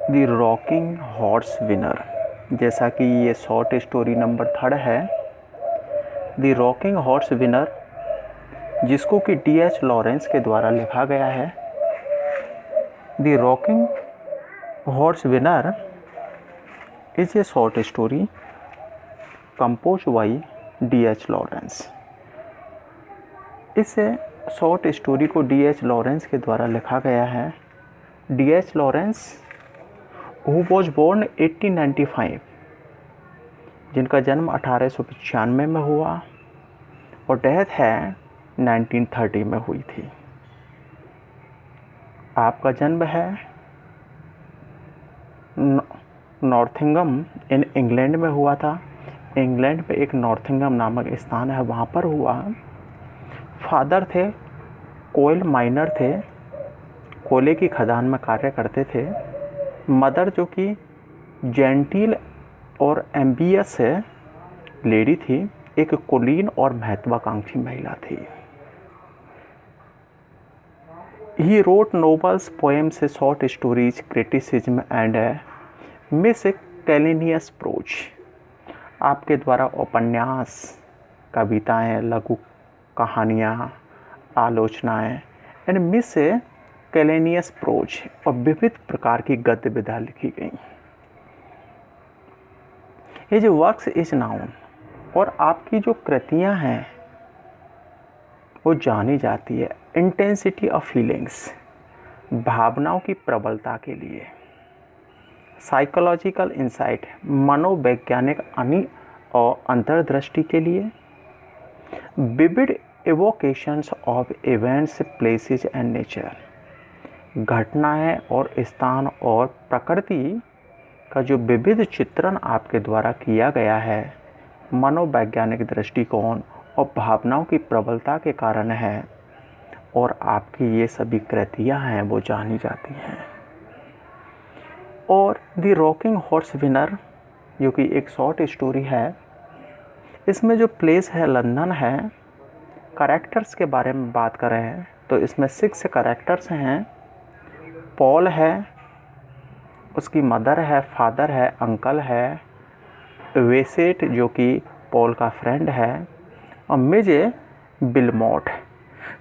The rocking horse winner, जैसा कि ये शॉर्ट स्टोरी नंबर 3 है। द रॉकिंग हॉर्स विनर, जिसको कि D.H. लॉरेंस के द्वारा लिखा गया है। The rocking horse winner is a short story compose by D.H. Lawrence. इस शॉर्ट स्टोरी को D.H. लॉरेंस के द्वारा लिखा गया है। D.H. Lawrence who was born 1895, जिनका जन्म 1895 में हुआ और डेथ है 1930 में हुई थी। आपका जन्म है नॉर्थिंगम इन इंग्लैंड में हुआ था। इंग्लैंड में एक नॉर्थिंगम नामक स्थान है, वहाँ पर हुआ। फादर थे कोयल माइनर थे, कोयले की खदान में कार्य करते थे। मदर जो कि जेंटिल और एम्बियस लेडी थी, एक कुलीन और महत्वाकांक्षी महिला थी। She wrote novels, poems, short stories, criticism and miscellaneous prose. आपके द्वारा उपन्यास, कविताएं, लघु कहानियाँ, आलोचनाएं एंड मिस कैलेनियस प्रोज और विविध प्रकार की गद्य विधा लिखी गई। ये जो वर्क्स इज नाउन, और आपकी जो कृतियां हैं वो जानी जाती है इंटेंसिटी ऑफ फीलिंग्स, भावनाओं की प्रबलता के लिए, साइकोलॉजिकल इंसाइट, मनोवैज्ञानिक और अंतर्दृष्टि के लिए, vivid evocations of events, places and nature, घटनाएं और स्थान और प्रकृति का जो विविध चित्रण आपके द्वारा किया गया है, मनोवैज्ञानिक दृष्टिकोण और भावनाओं की प्रबलता के कारण है, और आपकी ये सभी कृतियाँ हैं वो जानी जाती हैं। और द रॉकिंग हॉर्स विनर, जो कि एक शॉर्ट स्टोरी है, इसमें जो प्लेस है लंदन है। कैरेक्टर्स के बारे में बात करें तो इसमें 6 कैरेक्टर्स हैं। पॉल है, उसकी मदर है, फादर है, अंकल है, वेसेट जो कि पॉल का फ्रेंड है, और मिजे बिलमोट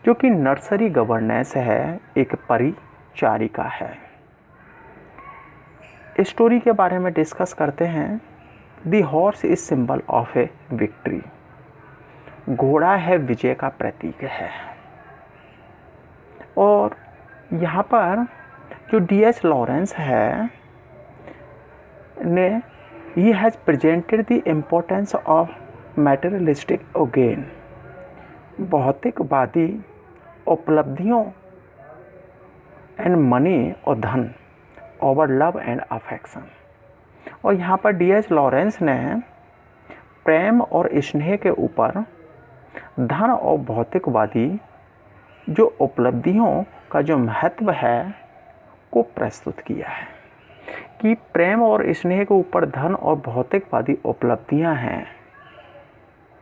जो कि नर्सरी गवर्नेंस है, एक परिचारिका है। स्टोरी के बारे में डिस्कस करते हैं। The horse is symbol of A victory, घोड़ा है विजय का प्रतीक है। और यहाँ पर जो D.H. लॉरेंस है ने he has presented the importance of materialistic gain, भौतिकवादी उपलब्धियों एंड मनी और धन ओवर लव एंड अफेक्शन। और यहाँ पर D.H. लॉरेंस ने प्रेम और स्नेह के ऊपर धन और भौतिकवादी जो उपलब्धियों का जो महत्व है को प्रस्तुत किया है, कि प्रेम और स्नेह के ऊपर धन और भौतिकवादी उपलब्धियां हैं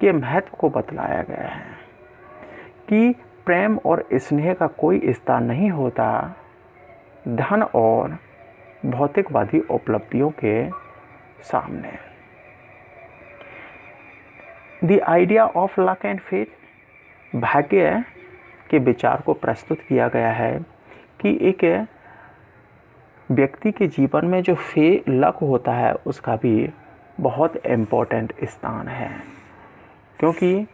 के महत्व को बतलाया गया है, कि प्रेम और स्नेह का कोई स्थान नहीं होता धन और भौतिकवादी उपलब्धियों के सामने। The idea of luck and fate, भाग्य के विचार को प्रस्तुत किया गया है कि एक व्यक्ति के जीवन में जो लक होता है उसका भी बहुत इम्पोर्टेंट स्थान है, क्योंकि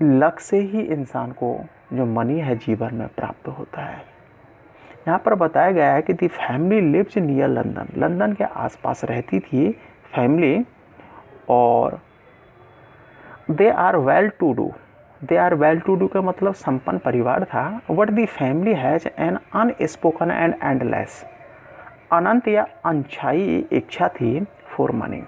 लक से ही इंसान को जो मनी है जीवन में प्राप्त होता है। यहाँ पर बताया गया है कि the family lives near London, London के आसपास रहती थी फैमिली, और they are well to do का मतलब संपन्न परिवार था। But the family has an unspoken and endless, अनंत या अनछाई इच्छा थी फॉर मनी,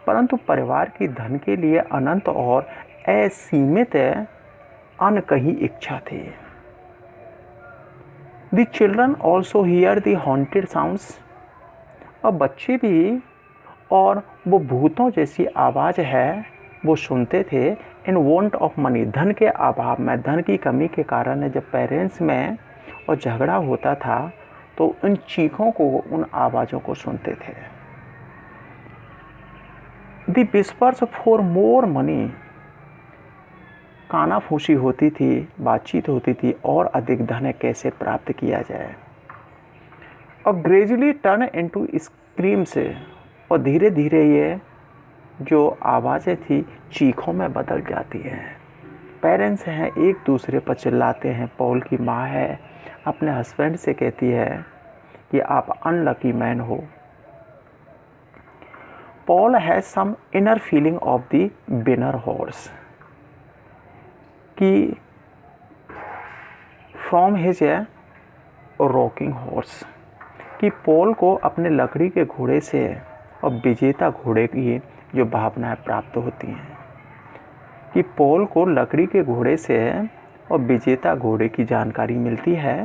परंतु परिवार की धन के लिए अनंत और असीमित अनकही इच्छा थी। The children also here the haunted sounds, और बच्चे भी और वो भूतों जैसी आवाज़ है वो सुनते थे। इन वॉन्ट ऑफ मनी, धन के अभाव में, धन की कमी के कारण जब पेरेंट्स में और झगड़ा होता था तो उन चीखों को, उन आवाज़ों को सुनते थे। दी विस्पर्स फॉर मोर मनी, कानाफूसी होती थी, बातचीत होती थी और अधिक धन कैसे प्राप्त किया जाए। और ग्रेजुअली टर्न इनटू स्क्रीम से, और धीरे धीरे ये जो आवाज़ें थी चीखों में बदल जाती हैं। पेरेंट्स हैं, एक दूसरे पर चिल्लाते हैं। पॉल की माँ है, अपने हस्बैंड से कहती है कि आप अनलकी मैन हो। Paul has some inner feeling of the winner horse, कि फ्रॉम हिज रॉकिंग हॉर्स, कि पॉल को अपने लकड़ी के घोड़े से और विजेता घोड़े की जो भावनाएं प्राप्त होती हैं, कि पॉल को लकड़ी के घोड़े से और विजेता घोड़े की जानकारी मिलती है।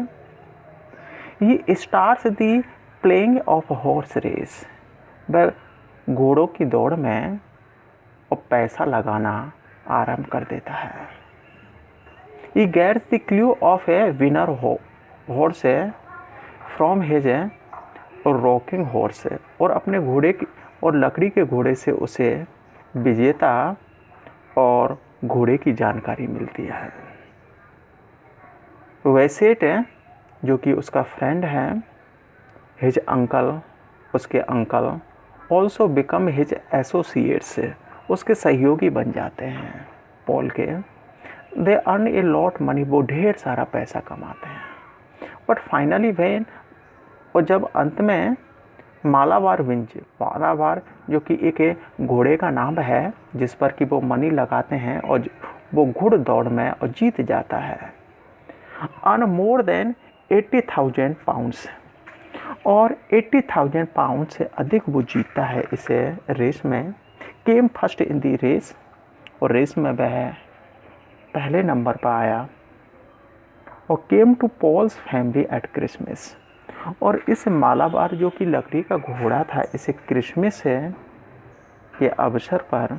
ये starts the playing of horse race, वह घोड़ों की दौड़ में और पैसा लगाना आरंभ कर देता है। ये gets the clue of a winner horse from his rocking horse, और अपने घोड़े की और लकड़ी के घोड़े से उसे विजेता और घोड़े की जानकारी मिलती है। वैसेट जो कि उसका फ्रेंड है, हिज अंकल, उसके uncle also become his associates, उसके सहयोगी बन जाते हैं पॉल के। They earn a lot money, वो ढेर सारा पैसा कमाते हैं। बट फाइनली वेन, और जब अंत में मालाबार विंज, मालाबार जो कि एक घोड़े का नाम है जिस पर कि वो मनी लगाते हैं और वो घुड़ दौड़ में और जीत जाता है, अर्न मोर देन 80,000 पाउंड्स, और 80,000 पाउंड से अधिक वो जीतता है इस रेस में। Came first in the race, और रेस में वह पहले नंबर पर आया। और came to Paul's family at Christmas, और इस मालाबार जो कि लकड़ी का घोड़ा था, इसे क्रिसमस के अवसर पर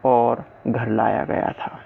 और घर लाया गया था।